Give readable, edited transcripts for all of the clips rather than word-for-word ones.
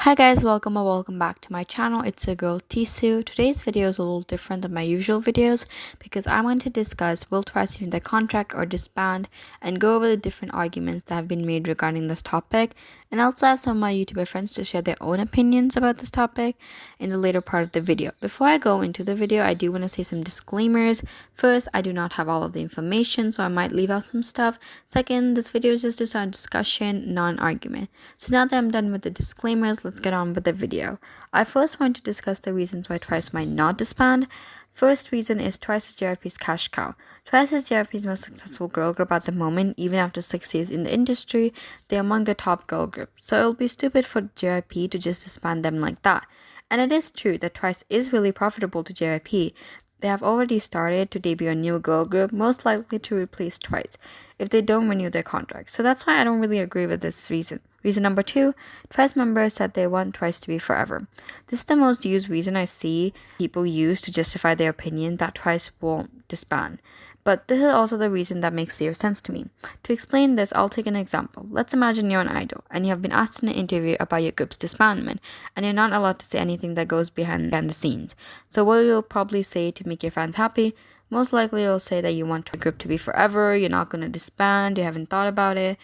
Hi guys, welcome or welcome back to my channel. It's your girl Tzuyu. Today's video is a little different than my usual videos because I want to discuss will Twice renew their contract or disband and go over the different arguments that have been made regarding this topic, and also ask some of my YouTuber friends to share their own opinions about this topic in the later part of the video. Before I go into the video, I do want to say some disclaimers. First, I do not have all of the information, so I might leave out some stuff. Second, this video is just a start discussion, not an argument. So now that I'm done with the disclaimers, let's get on with the video. I first want to discuss the reasons why Twice might not disband. First reason is Twice is JYP's cash cow. Twice is JYP's most successful girl group at the moment. Even after 6 years in the industry, they're among the top girl group. So it'll be stupid for JYP to just disband them like that. And it is true that Twice is really profitable to JYP. They have already started to debut a new girl group, most likely to replace Twice if they don't renew their contract. So that's why I don't really agree with this reason. Reason number 2, Twice members said they want Twice to be forever. This is the most used reason I see people use to justify their opinion that Twice won't disband. But this is also the reason that makes zero sense to me. To explain this, I'll take an example. Let's imagine you're an idol and you have been asked in an interview about your group's disbandment, and you're not allowed to say anything that goes behind the scenes. So what you'll probably say to make your fans happy? Most likely you'll say that you want the group to be forever, you're not going to disband, you haven't thought about it,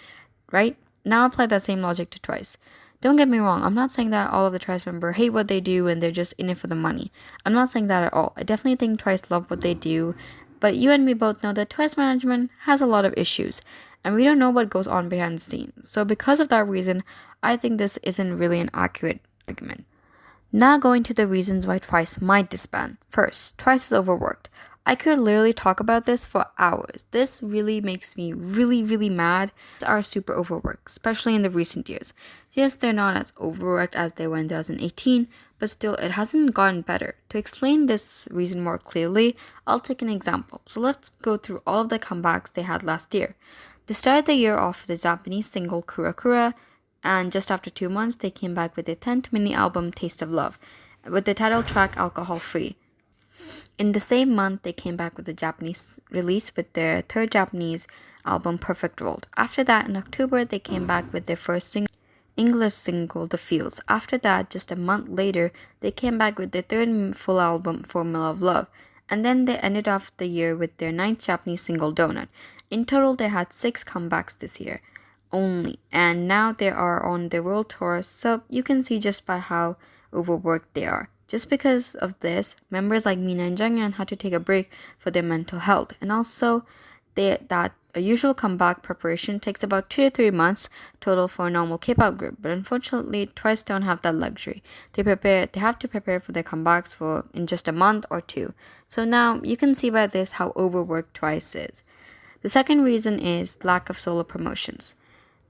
right? Now apply that same logic to Twice. Don't get me wrong, I'm not saying that all of the Twice members hate what they do and they're just in it for the money. I'm not saying that at all. I definitely think Twice love what they do, but you and me both know that Twice management has a lot of issues, and we don't know what goes on behind the scenes. So because of that reason, I think this isn't really an accurate argument. Now going to the reasons why Twice might disband. First, Twice is overworked. I could literally talk about this for hours. This really makes me really mad. They are super overworked, especially in the recent years. Yes, they're not as overworked as they were in 2018, but still it hasn't gotten better. To explain this reason more clearly, I'll take an example. So let's go through all of the comebacks they had last year. They started the year off with the Japanese single Kura, and just after 2 months they came back with their 10th mini album Taste of Love, with the title track Alcohol Free. In the same month, they came back with a Japanese release with their third Japanese album Perfect World. After that, in October, they came back with their first English single, The Fields. After that, just a month later, they came back with their third full album, Formula of Love. And then they ended off the year with their 9th Japanese single, Donut. In total, they had 6 comebacks this year only. And now they are on their world tour, so you can see just by how overworked they are. Just because of this, members like Mina and jeongyeon had to take a break for their mental health, and also that a usual comeback preparation takes about 2 to 3 months total for a normal K-pop group. But unfortunately, Twice don't have that luxury. They have to prepare for their comebacks in just a month or 2. So now you can see by this how overworked Twice is. The second reason is lack of solo promotions.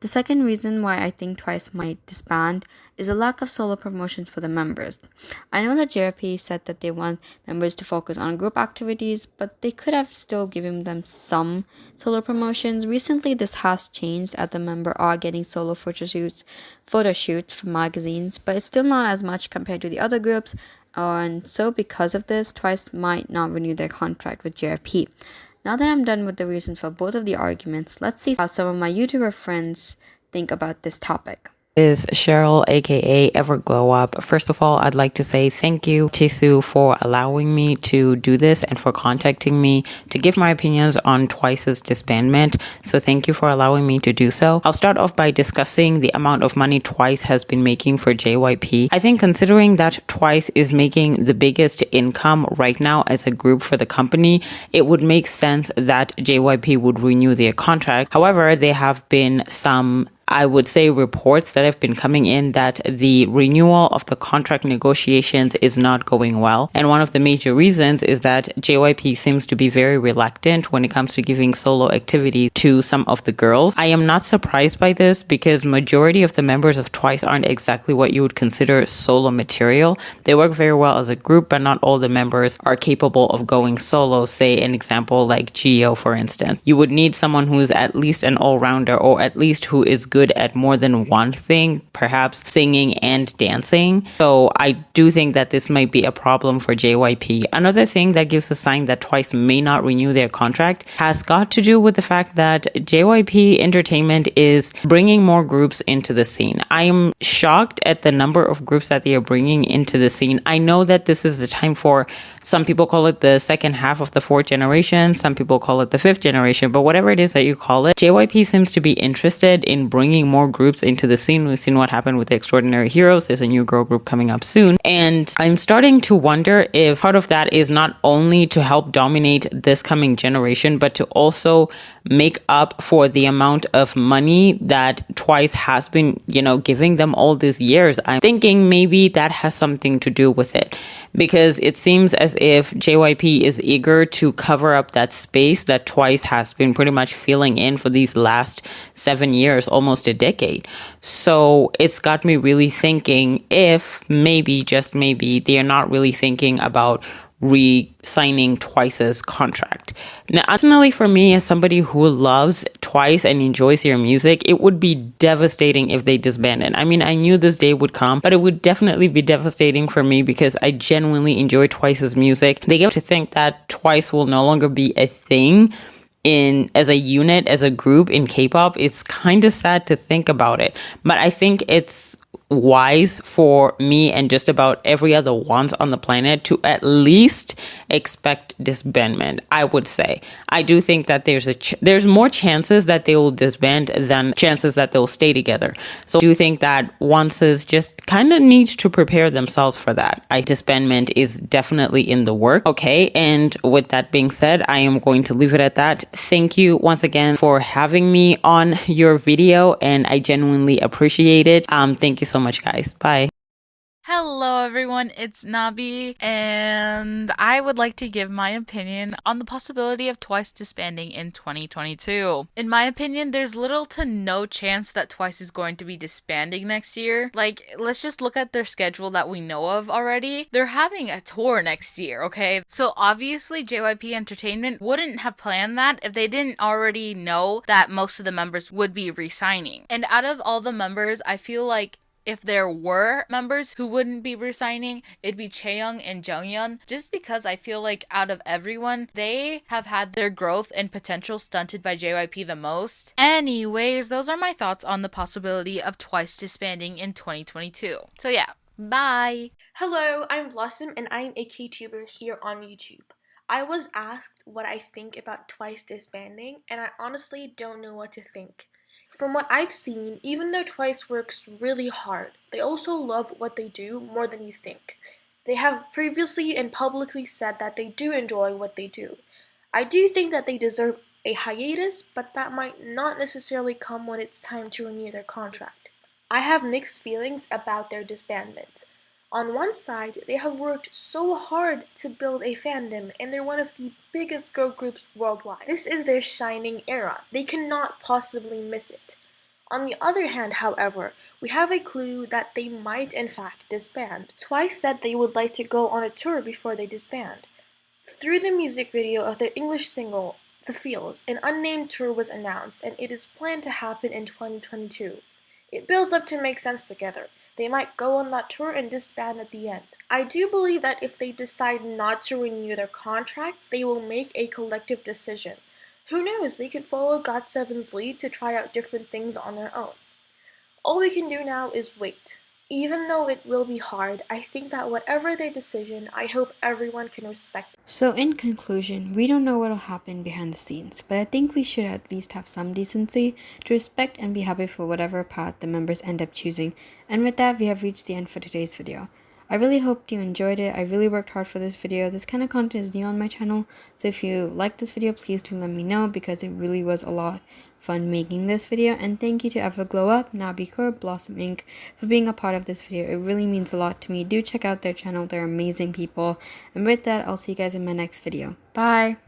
The second reason why I think Twice might disband is a lack of solo promotions for the members. I know that JYP said that they want members to focus on group activities, but they could have still given them some solo promotions. Recently, this has changed as the members are getting solo photo shoots for magazines, but it's still not as much compared to the other groups. And so because of this, Twice might not renew their contract with JYP. Now that I'm done with the reasons for both of the arguments, let's see how some of my YouTuber friends think about this topic. Is Cheryl, aka Everglow Up. First of all, I'd like to say thank you, Tzuyu, for allowing me to do this and for contacting me to give my opinions on Twice's disbandment. So thank you for allowing me to do so. I'll start off by discussing the amount of money Twice has been making for JYP. I think considering that Twice is making the biggest income right now as a group for the company, it would make sense that JYP would renew their contract. However, there have been some, I would say, reports that have been coming in that the renewal of the contract negotiations is not going well. And one of the major reasons is that JYP seems to be very reluctant when it comes to giving solo activities to some of the girls. I am not surprised by this because majority of the members of Twice aren't exactly what you would consider solo material. They work very well as a group, but not all the members are capable of going solo. Say an example like jihyo, for instance. You would need someone who is at least an all-rounder, or at least who is good at more than one thing, perhaps singing and dancing. So I do think that this might be a problem for JYP. Another thing that gives a sign that Twice may not renew their contract has got to do with the fact that JYP Entertainment is bringing more groups into the scene. I am shocked at the number of groups that they are bringing into the scene. I know that this is the time for, some people call it the second half of the fourth generation, some people call it the fifth generation, but whatever it is that you call it, JYP seems to be interested in bringing more groups into the scene. We've seen what happened with the Extraordinary Heroes. There's a new girl group coming up soon. And I'm starting to wonder if part of that is not only to help dominate this coming generation, but to also make up for the amount of money that Twice has been, giving them all these years. I'm thinking maybe that has something to do with it, because it seems as if JYP is eager to cover up that space that Twice has been pretty much filling in for these last 7 years, almost a decade. So it's got me really thinking if maybe, just maybe, they are not really thinking about re-signing Twice's contract. Now, personally, for me, as somebody who loves Twice and enjoys their music, it would be devastating if they disbanded. I mean, I knew this day would come, but it would definitely be devastating for me because I genuinely enjoy Twice's music. They get to think that Twice will no longer be a thing as a unit, as a group in K-pop. It's kind of sad to think about it, but I think it's wise for me and just about every other ones on the planet to at least expect disbandment. I would say I do think that there's more chances that they will disband than chances that they'll stay together. So I do think that onces just kind of need to prepare themselves for that. Disbandment is definitely in the work. Okay, and with that being said, I am going to leave it at that. Thank you once again for having me on your video, and I genuinely appreciate it. Thank you so much, guys. Bye. Hello everyone, it's Nabi, and I would like to give my opinion on the possibility of Twice disbanding in 2022. In my opinion, there's little to no chance that Twice is going to be disbanding next year. Let's just look at their schedule that we know of already. They're having a tour next year, okay? So obviously JYP Entertainment wouldn't have planned that if they didn't already know that most of the members would be re-signing. And out of all the members, I feel like if there were members who wouldn't be resigning, it'd be Chaeryeong and jeongyeon, just because I feel like out of everyone, they have had their growth and potential stunted by JYP the most. Anyways, those are my thoughts on the possibility of Twice disbanding in 2022. So yeah, bye! Hello, I'm Blossom and I'm a ktuber here on YouTube. I was asked what I think about Twice disbanding, and I honestly don't know what to think. From what I've seen, even though Twice works really hard, they also love what they do more than you think. They have previously and publicly said that they do enjoy what they do. I do think that they deserve a hiatus, but that might not necessarily come when it's time to renew their contract. I have mixed feelings about their disbandment. On one side, they have worked so hard to build a fandom, and they're one of the biggest girl groups worldwide. This is their shining era. They cannot possibly miss it. On the other hand, however, we have a clue that they might in fact disband. Twice said they would like to go on a tour before they disband. Through the music video of their English single, The Feels, an unnamed tour was announced, and it is planned to happen in 2022. It builds up to make sense together. They might go on that tour and disband at the end. I do believe that if they decide not to renew their contracts, they will make a collective decision. Who knows, they could follow GOT7's lead to try out different things on their own. All we can do now is wait. Even though it will be hard, I think that whatever their decision, I hope everyone can respect it. So in conclusion, we don't know what will happen behind the scenes, but I think we should at least have some decency to respect and be happy for whatever path the members end up choosing. And with that, we have reached the end for today's video. I really hope you enjoyed it. I really worked hard for this video. This kind of content is new on my channel, so if you like this video, please do let me know, because it really was a lot fun making this video. And thank you to Everglow Up, Nabi Kura, Blossom Inc. for being a part of this video. It really means a lot to me. Do check out their channel. They're amazing people. And with that, I'll see you guys in my next video. Bye!